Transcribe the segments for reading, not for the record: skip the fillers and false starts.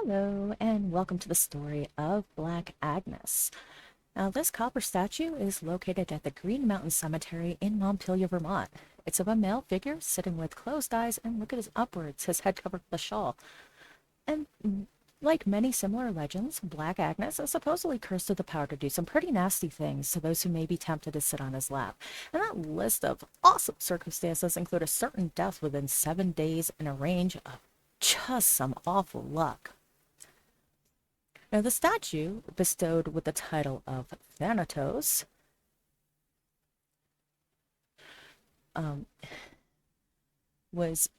Hello, and welcome to the story of Black Agnes. Now, this copper statue is located at the Green Mountain Cemetery in Montpelier, Vermont. It's of a male figure sitting with closed eyes and looking upwards, his head covered with a shawl. And like many similar legends, Black Agnes is supposedly cursed with the power to do some pretty nasty things to those who may be tempted to sit on his lap. And that list of awesome circumstances include a certain death within 7 days and a range of just some awful luck. Now, the statue, bestowed with the title of Thanatos, um, was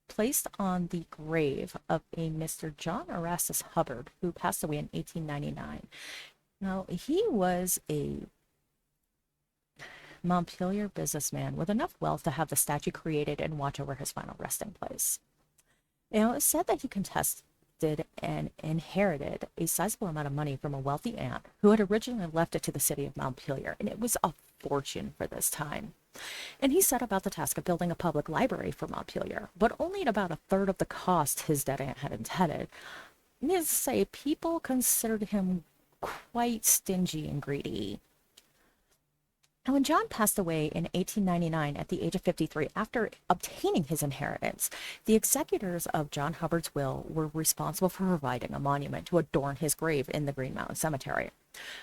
placed on the grave of a Mr. John Erastus Hubbard, who passed away in 1899. Now, he was a Montpelier businessman with enough wealth to have the statue created and watch over his final resting place. It's said that he contested and inherited a sizable amount of money from a wealthy aunt who had originally left it to the city of Montpelier, and it was a fortune for this time. And he set about the task of building a public library for Montpelier, but only at about a third of the cost his dead aunt had intended. Needless to say, people considered him quite stingy and greedy. And when John passed away in 1899 at the age of 53 after obtaining his inheritance, the executors of John Hubbard's will were responsible for providing a monument to adorn his grave in the Green Mountain Cemetery.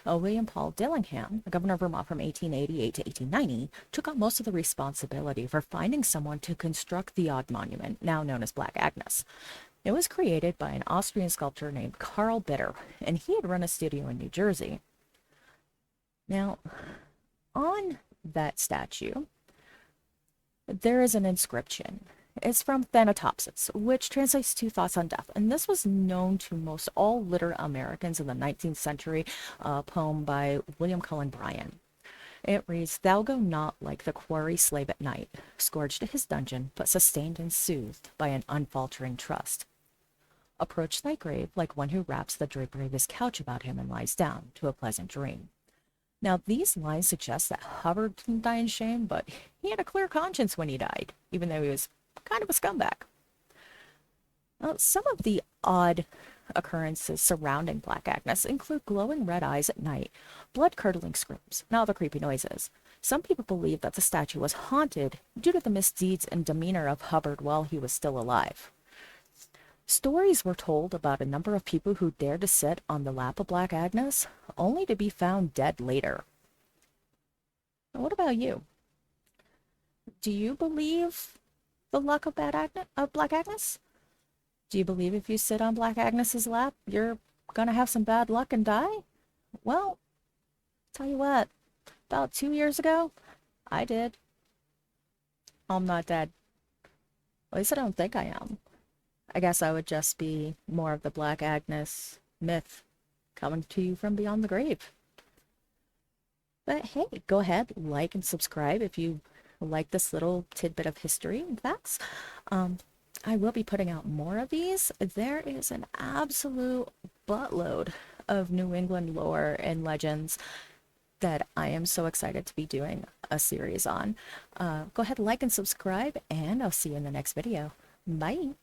William Paul Dillingham, the governor of Vermont from 1888 to 1890, took on most of the responsibility for finding someone to construct the odd monument, now known as Black Agnes. It was created by an Austrian sculptor named Karl Bitter, and he had run a studio in New Jersey. Now, on that statue, there is an inscription. It's from Thanatopsis, which translates to thoughts on death, and this was known to most all literate Americans in the 19th century, a poem by William Cullen Bryant. It reads, "Thou go not like the quarry slave at night, scourged to his dungeon, but sustained and soothed by an unfaltering trust. Approach thy grave like one who wraps the drapery of his couch about him and lies down to a pleasant dream." Now, these lines suggest that Hubbard didn't die in shame, but he had a clear conscience when he died, even though he was kind of a scumbag. Now, some of the odd occurrences surrounding Black Agnes include glowing red eyes at night, blood-curdling screams, and other creepy noises. Some people believe that the statue was haunted due to the misdeeds and demeanor of Hubbard while he was still alive. Stories were told about a number of people who dared to sit on the lap of Black Agnes, only to be found dead later. Now, what about you? Do you believe the luck of Black Agnes? Do you believe if you sit on Black Agnes's lap, you're gonna have some bad luck and die? Well, tell you what, about 2 years ago, I did. I'm not dead. At least I don't think I am. I guess I would just be more of the Black Agnes myth coming to you from beyond the grave. But hey, go ahead, like and subscribe if you like this little tidbit of history and facts. I will be putting out more of these. There is an absolute buttload of New England lore and legends that I am so excited to be doing a series on. Go ahead, like and subscribe, and I'll see you in the next video. Bye!